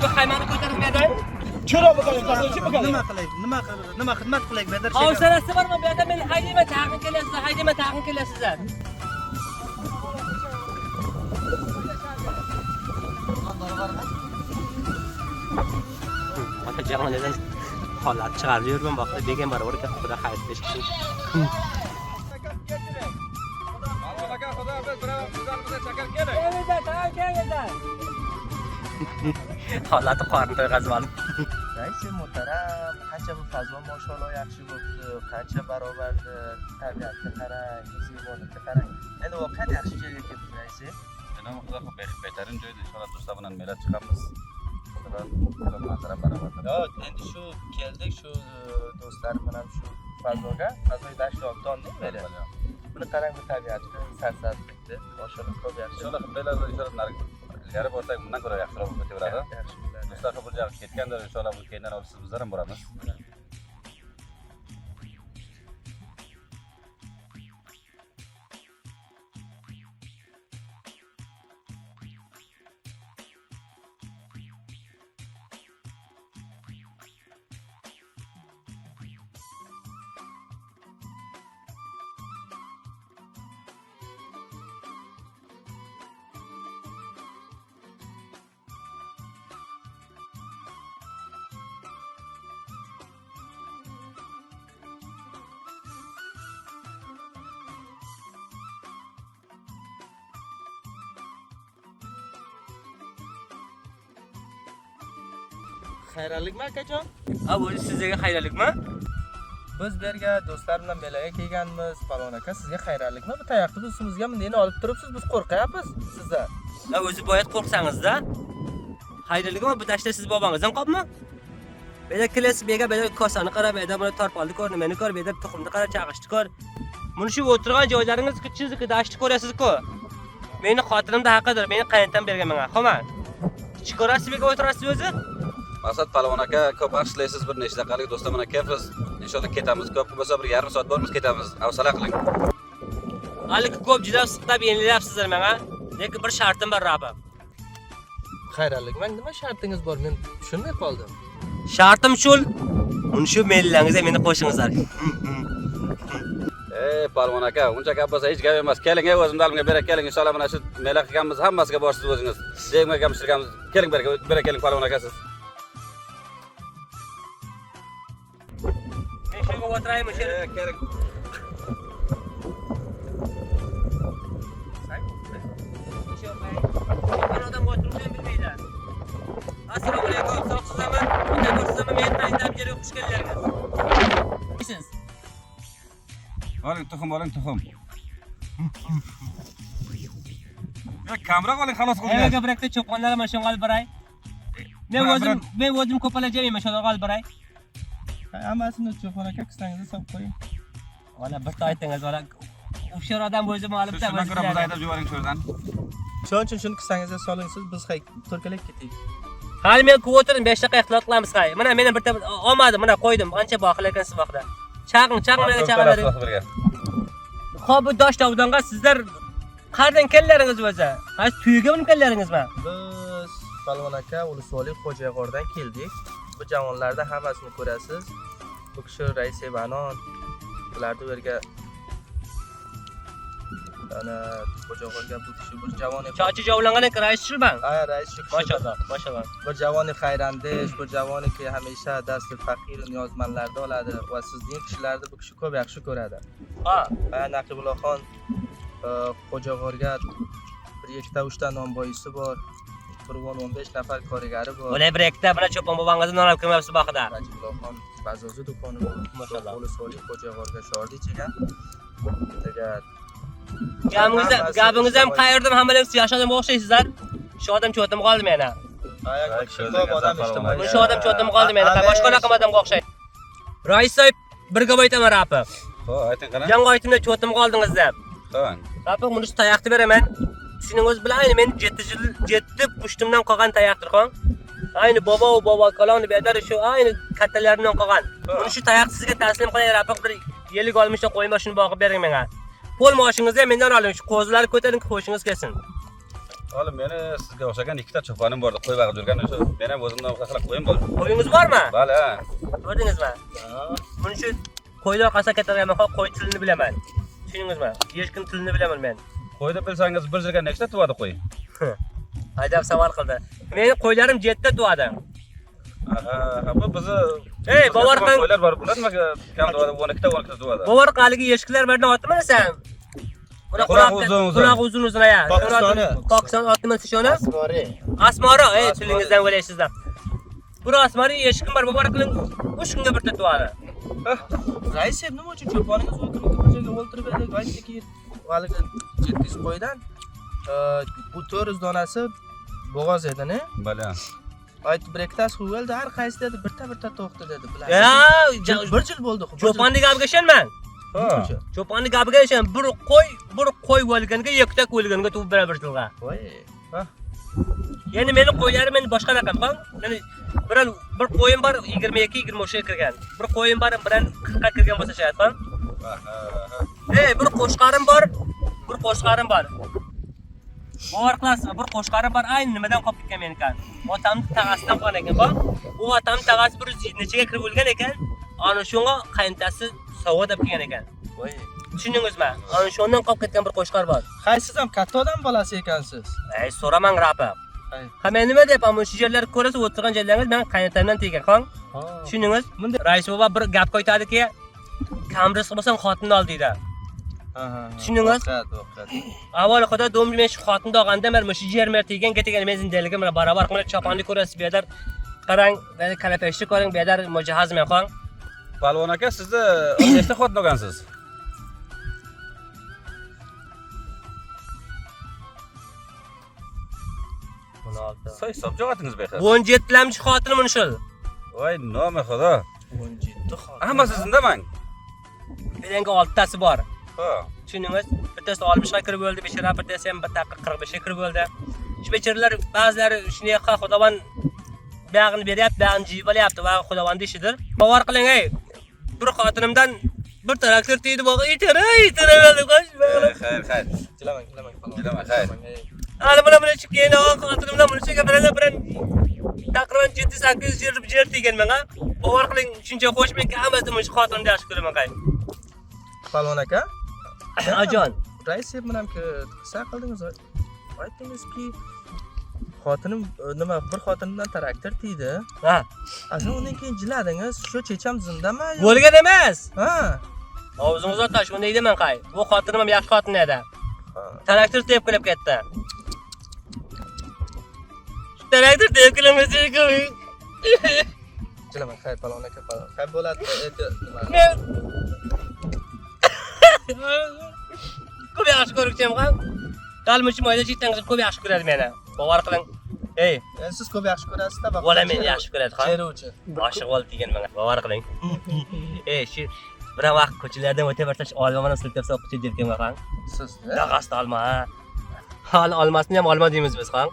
bu qaymani ko'tarmaydi. Chiro bakalım, tasavvurchi bakalım. Nima xizmat qilay Bedar shaka? Hafsalasi bormi? Bu yerda men haydayman, taqin kelasizlar. Ota jahondan holat chiqarib yurman, vaqtda degan barobar xudo xayr bersin. Holati qorni to'yg'azib oldi. Rais muhtaram, qancha bu fazla mashallah yaxshi bo'pti, qancha barobardir, tabiatga qarang, his-himolatga qarang. Endi voqean yaxshi joyga keldik rais. Nima xudo xo'p betarin joyda inshaalloh do'stlar bilan melat chiqamiz. Manzara barobar. Yo'q, endi shu keldik, shu do'stlarim bilan shu fazoga dashtdan tondik meni. Buni qarang, bu tabiatga sarsablikdi. Mashallah ko'p yaxshi. Inshaalloh belarda inshaalloh narigi ilgari borsak bundan ko'ra yaxshiroq bo'lib ketaveradi. Yaxshi. Do'stlar bu joyga ketganda inshaalloh bu keyindan olib siz bizlar ham boramiz. Xayrlikmi akajon? Ha, bu sizga xayrlikmi? Biz bu yerga do'stlar bilan belaga kelganmiz. Falon aka, sizga xayrlikmi? Bu tayoqni ustimizga mendeni olib turibsiz, biz qo'rqyapmiz sizdan. Ha, o'zi boyat qo'rqsangiz-da. Xayrlikmi? Bu tashda siz bobongizdan qopmi? Beda kelasiz, bega beda kosani qarab, beda buni torpolni ko'r, nimani ko'r, beda tuxumni qarab, chaqishni ko'r. Buni shu o'tirgan joylaringiz kichizki dashti ko'rasiz-ku. Meni xotinimda haqidir, meni qayintam bergan menga. Xoma. Chiqarasiz, bega o'tirasiz o'zi? Maqsad Palvon aka, ko'p ishlaysiz, bir nechta qalik do'stlar bilan kefsiz. Inshaalloh ketamiz. Ko'p bo'lsa bir yarim soat bormiz, ketamiz. Hafsala qiling. Hali ko'p juda siqtab yenilyapsizlar menga. Lekin bir shartim bor, Rabbi. Xayrlikmi? Nima shartingiz bor? Men tushunmay qoldim. Shartim shul. Uni shu mellangizga meni qo'shingizlar. Palvon aka, uncha gap bo'lsa hech gap emas. Keling, o'zimni olimga berak keling. Inshaalloh mana shu mela qilganmiz hammasiga borsiz o'zingiz. Degma gamshirganmiz. Keling berak keling Palvon aka siz. Men shu yerga o'tiraymi, shu yerga? Kerak. Bir odam o'tirishni bilmaydi. Assalomu alaykum, sog'sizmi? Bunday ko'rsizmi? Men qaydan kelib xush kelgansiz. Siz Oling tuxum. Ya kamroq oling xolos qo'ying. Evaga birakda cho'ponlar mana shunga olib boray. Men o'zim ko'palajayman, shunga olib boray. Hammasini cho'pon aka qisangizda solib qo'ying. Mana bir aytingiz, mana o'sha odam o'zim olibda. Shundan ko'ra biz aytib yuboring shu yerdan. Shuning uchun shuni qisangizda soling siz, biz to'rkalab ketdik. Hali men ko'p o'tiring, 5 daqiqa ehtiyot qilamiz qay. Mana meni bir olmadi, mana qo'ydim. Qancha boqilar ekansiz vaqtda. Chaqing mana chaqalaring. Xo'p, bu dosh davdonga sizlar qayerdan kellaringiz o'zi? Hozir tuyiga minib kellaringizmi? Biz Palvon aka Ulusoliq Xo'jayog'ordan keldik. Bu javonlarda hammasini ko'rasiz. Bu kishi rais Banon. Bularni bu yerga ana Xo'jayog'orga bu kishi bir javon. Chochi javlangan ekan rais shulban. Ha, rais shu kishi. Maşallah. Bir javoni xayrandish, bir javoni ki hamisha dasti faqir niyozmandlarda oladi va sizning kishilarni bu kishi ko'p yaxshi ko'radi. Ha. Naqibullaxon Xo'jayog'orga bir ikkita uchta nomboyisi bor. 15 nafar korigari bor. Buni bir ikkita bilan cho'pon bobangizni non olib kelmayapsiz vaqtida. Naqibullaxon bazozi do'koni bor. Maşallah. Ulusoliq Xo'jayog'orga shordi ichigan. Agar Gapingiz ham qayerdan hammalarsiz yosh odamga o'xshaysizlar. Shu odam cho'tim qoldi meni. ko'p odam ijtimoiy. Shu odam cho'tim qoldi meni. Boshqa qanaqa odamga o'xshaydi. Rais so'yib bir gap aytaman rapi. Xo'p, ayting qana. Yangi oytimda cho'tim qoldingiz deb. Xo'p. Rapi, buni tayoqni beraman. Sening o'z bilan ayni men 7 pushtimdan qolgan tayoqdirxon. Ayni bobo kalonni bedar shu ayni kattalardan qolgan. Buni shu tayoqni sizga taslim qilay rapi, bir yelik olmishda qo'yma shuni boqib bering menga. Pol moshingizni mendan oling, shu qo'zlarni ko'taring, qo'shingiz kelsin. Oğlum meni sizga o'xshagan ikkita cho'ponim bor, qo'y bag'ib yurgan o'sha. Men ham o'zimdan qasaqlab qo'yim bor. Qo'yingiz bormi? Bale, ha. Ko'rdingizmi? Buning uchun qo'ylar qasa ketadigan qo'y tilini bilaman. Tushundingizmi? Eshkin tilini bilaman men. Qo'yni bilsangiz bir yilga nechta tug'adi qo'y? Ajab savol qildi. Meni qo'ylarim 7 ta tug'adi. Ha, bu bizni Ey, bavar qiling. qo'ylar bor, bular nimaga kam tug'adi? 12 ta tug'adi. Bavar qaligi eshiklar bilan otmi sen? Quloq uzun ya. Pokiston otmi shuni? Asmora, tilingizdan o'ylaysizlar. Bir asmari eshkim bor, bavar qiling. 3 kunga bir ta tug'adi. Rais eb nima uchun cho'poningiz o'tirib bir joyga o'ltirib edi, aytdiki, haligi 700 qo'ydan bu 400 donasi bo'g'oz edi-ne? Bale. Aytib bir ikkitasi qo'yildi, har qaysi dedi birta to'xta dedi, bilasiz. Ya, bir yil bo'ldi. cho'ponning gapiga ishonmang. Cho'ponning gapiga ishon. Bir qo'y bo'lganga, ikkita qo'yilganga tuvib beraver tilga. Voy. Endi meni qo'ylarim endi boshqa raqam, qon. Meni bir qo'yim bor 22-23 kirgan. Bir qo'yim bor 40 ga kirgan bo'lsa shayat, qon. Bir qo'shqarim bor. Bor qilasizmi? Bir qo'shqarim bor, ayni nimadan qolib ketgan menikan. Otamning tag'asidan qolgan ekan, qon. U otamning tag'asi bir nechaga kirib bo'lgan ekan. Ana shunga qayntasi sovg'a deb kelgan ekan. Voy. Tushundingizmi? Ana shundan qolib ketgan bir qo'shqar bor. Qaysiz ham katta odam bolasi ekansiz. So'ramang rapa. Ha men nima deyapman, bu yerlar ko'rasiz, o'tirgan joylaringiz men qaynatamdan tegan, qon. Tushundingiz? Rais baba bir gap qo'ytadiki, kamris qilmasang xotinni ol deydi. Tushundingiz? Avval xudo do'mli men shu xotinni olganda men shu yermer tegan, ketagan men zindaligim bilan barobar qilib choponni ko'rasiz, bu yerda qarang, mana kalapashni ko'ring, bu yerda mujahaz men, qon. Palvon aka, sizni nechta xotin olgansiz? Soy hisob jo'g'atingiz bexar. 17lamchi xotinim uni shul. Voy, noma xudo. 17 xotin. Hammasi zindamang. Menga 6 tasi bor. Ha. Tushundingiz? Bittasi 60 ga kirib bo'ldi, bechara bittasi ham 45 ga kirib bo'ldi. Shu becharalar ba'zilari shunday xudoban bog'ini beryapti, bog'ini jiyib olyapti va xudoban deyishidir. Bavar qiling, bir xotinimdan bir traktor tegdi, bog'i itiraverdi, qo'sh. Xayr. Jilamang. Xayr. Ana buni chiqqan xotinimdan buni cheka bilan taqriban 7-8 yer tegan menga. Bavar qiling, shuncha xo'sh menga hammasi shu xotinimni yaxshi ko'raman, qay. Palvon aka? Ajon. Rais eb menamki qisa qildingiz. Aytdingizki, xotinim nima bir xotinimdan traktor tegdi. Ha. Ana undan keyin jiladingiz, shu checham zindami? Bo'lgan emas. Ha. Og'zingizni otash, shunday deyman, qay. Bu xotinim ham yaxshi xotin edi. Traktor tepib kelib ketdi. Traktor tepib kelmasa ko'y. Jilamang, xayr palvon aka, palvon. Xayr bo'ladi, nima? Men ko'p yaxshi ko'rishim ham. Qalmishim oyda chittangiz ko'p yaxshi ko'radi meni. Bavar qiling. Siz ko'p yaxshi ko'rasiz-da, baba. Bola meni yaxshi ko'radi, ha? Cheruvchi. Oshiq bo'ldi degan menga. Bavar qiling. Shu bir vaqt ko'chalardan o'taversash olmani siltab soqchi derkanman, qan. Siz, Dag'ast olma, ha. Hal olmasini ham olma deymiz biz, qan.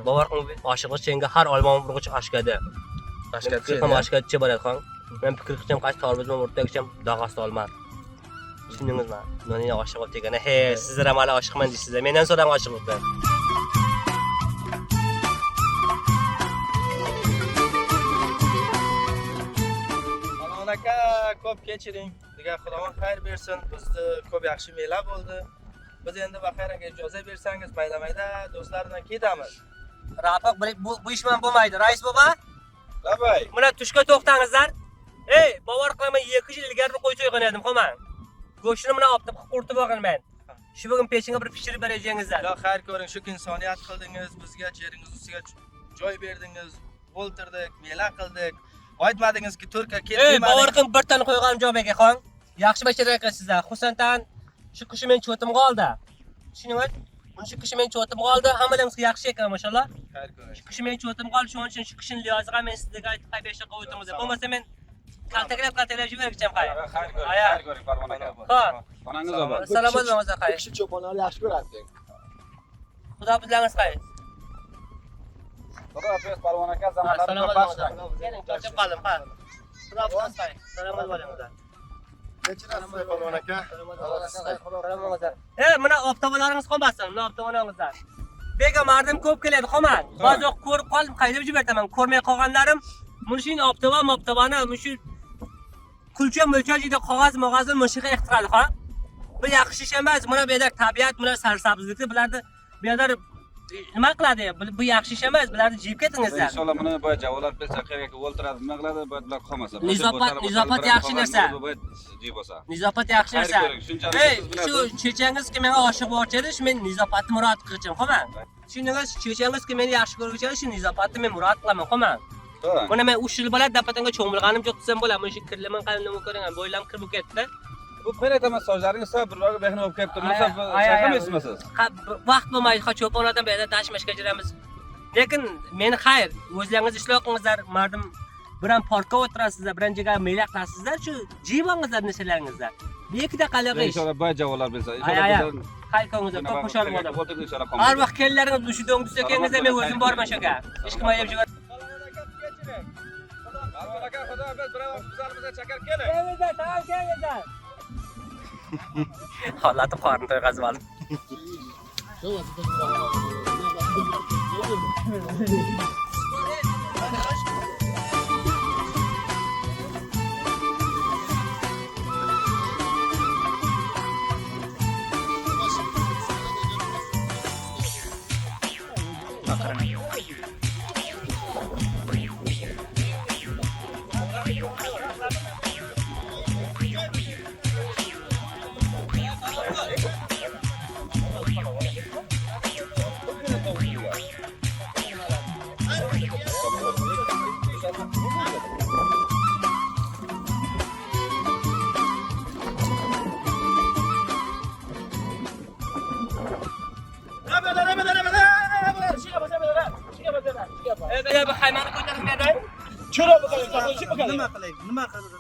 Bavar qiling, oshiqlik senga har olma urg'ich oshkadi. Oshkadchi ham oshkadchi bo'ladi, qan. Men fikr qilsam qaysi torbizman o'rtaksam dag'ast olma. Tushundingizmi? Meni oshiq bo'lib degan. Sizlar ham hali oshiqman deysizlar. Mendan so'rang oshiq bo'libman. Palvon aka, ko'p kechiring. Degan Xudovan xayr bersin. Bizni ko'p yaxshi mela bo'ldi. Biz endi baxayraga ijozat bersangiz, mayda-mayda do'stlar bilan ketamiz. Rafiq, bu ish bilan bo'lmaydi. Rais baba? Labay. Mana tushga to'xtangizlar. Bavar qilaman, 2 yil ilgari qo'y so'ygan edim, qo'man. Go'shtini mana olib qurtib olganman. Shu bugun pechinga bir pishirib berajangizlar. Xudo xayr ko'ring, shu insoniyat qildingiz, bizga yeringiz ustiga joy berdingiz, o'ltirdik, mela qildik. Aytmadingizki, Turkiya keldim. Bavar qilib bir tani qo'yganim javob aka, xon. Yaxshi bachara qilasizlar. Xusantan shu kishi men cho'timga oldi. Tushundingizmi? Buni shu kishi men cho'timga oldi. Hammalaringizga yaxshi ekan, mashallah. Xayr ko'ring. Shu kishi men cho'timga oldi, shuning uchun shu kishini liyoziga men sizga aytib qaybashga qo'ydim. Bo'lmasa men kaltaklab yuborishim qay. Xayr ko'ring, palvon aka. Ha. Onangiz oba. Assalomu alaykum, qay. Kishi cho'ponlarni yaxshi ko'radi. Xudo bizlarni qay. Xudo hafiz palvon aka, zamonlarni ko'p baxshlang. Qochib qoldim, ha. Xudo bizlarni qay. Assalomu alaykum. Kechirasiz palvon aka. Mana obtobalaringiz qolmasin, mana obtobalaringizlar. Bega mardim ko'p keladi, xo'man. Ba'zi vaqt ko'rib qolib qaydab jibertaman. Ko'rmay qolganlarim mushun optobani mushu kulcha mulchajida qog'oz-mog'ozni mushiga ixtiradi, xo'p. Bu yaxshi ish emas. Mana bu yerda tabiat, mana sarsabzlikni bularni bu yerda nima qiladi? Bu yaxshi ish emas. Bularni jiyib ketingizlar. inshaalloh buni boya javolar bersa qayerga o'ltiradi nima qiladi bular qolmasa Nizofat yaxshi narsa. jiyib bo'lsa Nizofat yaxshi narsa. Ey, shu chechangiz ki menga oshiq bo'lchadi, shu men nizofatni murod qilchim, xo'man. Tushundingiz? Chechangiz ki meni yaxshi ko'rgachadi, shu nizofatni men murod qilaman, xo'man. Mana men 3 yil bo'ladi dapatanga cho'milganim yo'q desam bo'ladi. Mana shu kirlaman qalimdan ko'raman, bo'ylam kirib ketdi. bu ferata masojlaringiz birorga behna bo'lib ketdi chaqamaysizmi siz Vaqt bo'lmaydi, cho'ponlardan bu yerda tashmashga jiramiz. Lekin meni xayr, o'zlaringiz ishlar qilingizlar, mardim bilan parkka o'tirasizlar, bilan jigar meyla qilasizlar, shu jiyibingizlar narsalaringizlar. Bir ikkita qaliq ish. inshaalloh boya javolar bersa inshaalloh Qaykongizlar ko'p xushal bo'ladi. Har vaqt kellaringiz shu do'ng tusakaningizda men o'zim borman shaka. Hech kim ayab jigar. Alloh aka, xudo biz biror bizlarga chakar keling. Kelingizlar, tamam kelingizlar. Holatni qorni to'yg'azib oldim.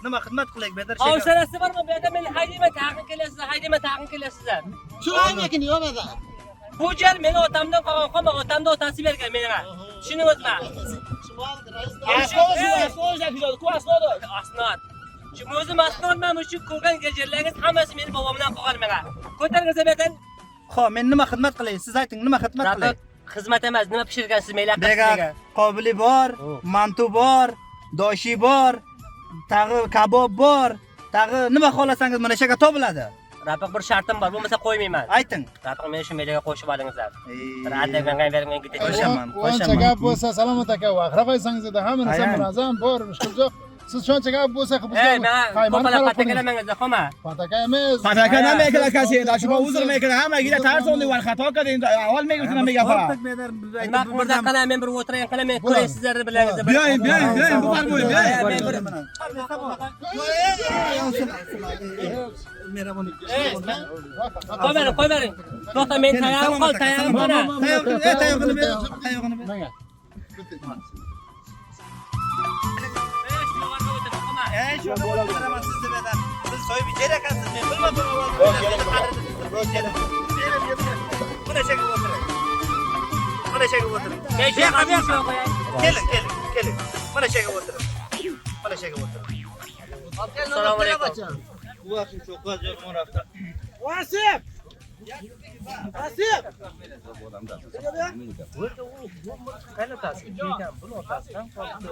Nima xizmat qilay bedar Hafsalasi bormi? Bu yerda meni haydayman, taqin kelasizlar. Shu aynikini yo'mada. Bu jar meni otamdan qolgan, xoma otamda otasi bergan menga. Tushundingizmi? Asnod. Shu o'zim asnodman, shu ko'rgan gajerlaringiz hammasi meni bobomdan qolgan menga. Ko'taringizlar bu yerdan. Xo'p, men nima xizmat qilay? Siz ayting, nima xizmat qilay? Xizmat emas, nima pishirgansiz meyla Bega qobili bor, mantu bor, doshi bor, tag'i kabob bor, tag'i nima xohlasangiz mana shaka topiladi. Rapiq bir shartim bor, bo'lmasa qo'ymayman. Ayting. Rapiq meni shu meylaga qo'shib olingizlar. Radda menga bergan gidib. Qancha gap bo'lsa salomat aka va xarafaysangiz edi hamma narsa munozzam bor, ishqil yo'q. Siz shuncha gap bo'lsa qilib Ey, men qo'pala patakelamangizlar, xoma. Pataka emas. Pataka nima ekala kasi edi, shu uzr mekala hamma gida tarsonli var xato qildi endi avval mega o'tgan mega fara. Nima qilmasa qilay, men bir o'tirayin qilay, men ko'raysizlar bilangizlar. Bering, bu farmoy, Qo'y bering. To'xta, men tayog'im qol, tayog'im qara. Tayog'ini ber, tayog'ini ber. Ey, shu bo'laman sizni bedar. Siz so'yib ijer ekansiz, men bilmadim. Buna shaka o'tiring. Buna shaka o'tiring. Keling. Buna shaka o'tiring. Buna shaka o'tiring. Assalomu alaykum. Vaqtim cho'q vazir Murafta. Vasif! Vasif! Qani otasi? Buni otasidan qoldi.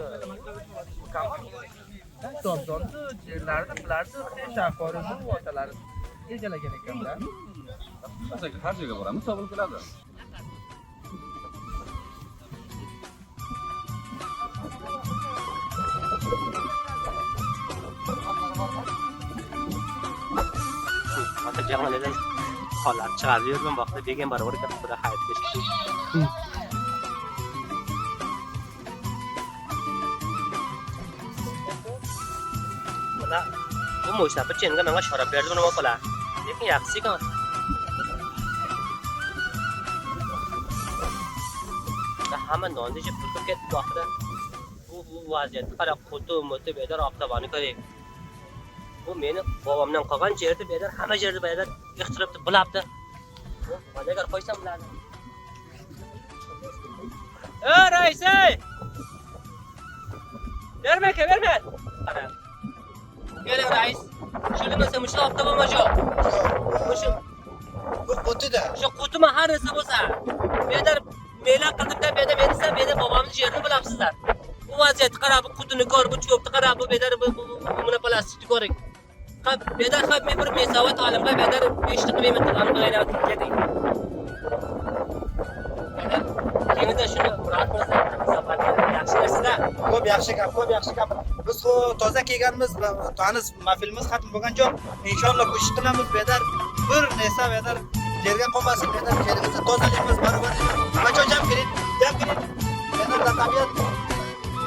Tomzonda yerlarni bilardi, shaforini otalari egalagan ekanlar. har joyga boramiz topilib keladi Xotirjamlikdan hollarni chiqarib yurgan vaqtda degan barobar gap xudo xayr bersin. Bu mo'ysafir chenga menga sharob berdi, nima qila? Lekin yaxshi ekan. Hamma nonni jeb turib ketdi vaqtida. Bu vaziyatni qara qutum o'tib eder oqtabani ko'ring. Bu meni bobomdan qolgan yerda bu yerda hamma yerda bu yerda ixtirobni bilabdi. Agar qo'ysam biladi. Ey rais ey! Berma. Qara. Keling rais. Shuni bo'lsa mushta oqtabama shu. Shu Bu qutida. Shu qutuma har narsa bo'lsa. Bu yerda nima qildim deb beda men desam, beda bobomning yerini bilapsizlar. Bu vaziyatni qarab, bu qudini ko'r, bu cho'pni qarab, bu beda buni plastikni ko'ring. Qab beda qab men bir mesovat olimga beda 5 daqiqa men aniqlayapti keting. Kengida shuni murat qilsa, yaxshi narsada. Ko'p yaxshi gap. Biz toza kelganmiz, tanız mafilimiz xatm bo'lgan joy. Inshaalloh ko'shib qilamiz bedar. Bir nesa bedar yerga qolmasin, bedar yerimizni tozalaymiz, barobar. Qachon jam kiring. Bedar da tabiat.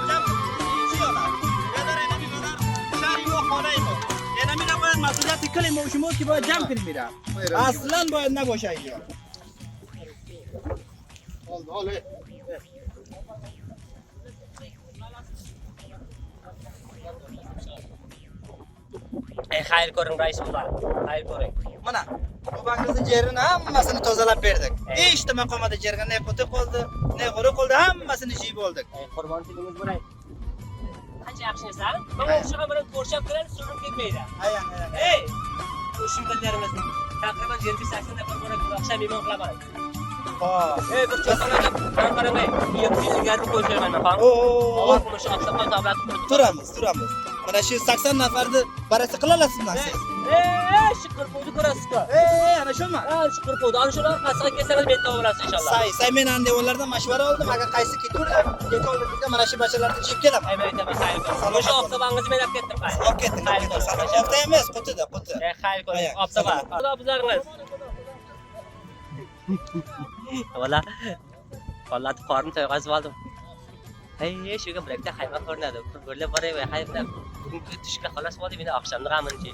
Jam chiyolar. Bedar ena bir bedar. Shari yo'q xolaymi. Ena mina qo'yadi mas'uliyatni qiling, o'shimiz ki boya jam kiring mira. Aslan boya nima bo'shaydi. Oldu, oldu. Xayr ko'ring rais bular. Xayr ko'ring. Mana babangizning yerini hammasini tozalab berdik. Hech nima qolmadi, yerga ne quti qoldi, ne g'uri qoldi, hammasini yeb oldik. Qurbon tilingiz bo'lay. Qancha yaxshi narsa? Mana o'shaga bilan ko'rishib turadi, so'rib ketmaydi. Ayang. Ey! O'shimdalarimiz taqriban 70-80 nafar bor oqsham mehmon qilaman. Xo'p. Ey, bir cho'qonada qaramay, 700 garni qo'yishayman men. Oo. O'sha oqshomga tablat Turamiz. Mana shu 80 nafarni barasi qila olasizmi siz? shiqir qo'ydi ko'rasizku. Ana shumi? Shiqir qo'ydi. Ana shular qasqa kelsangiz men topib olasiz inshaalloh. Say men andevorlardan mashvara oldim. Agar qaysi ketoldi bizga mana shu bachalarni yeb kelaman. Ayman aytaman, xayr ko'ring. O'sha oqsobangizni men olib ketdim. Olib ketdim. Ofta emas, qutida. Xayr ko'ring. Oqsoba. Xudo bizlarimiz. Vallahi qornim to'yg'azib oldim. Hey, shuga birakda hayvon ko'rinadi. Ko'rlab boray va hayvonlar. Bugungi tushga xolos bo'ldi, meni oqshomni g'amini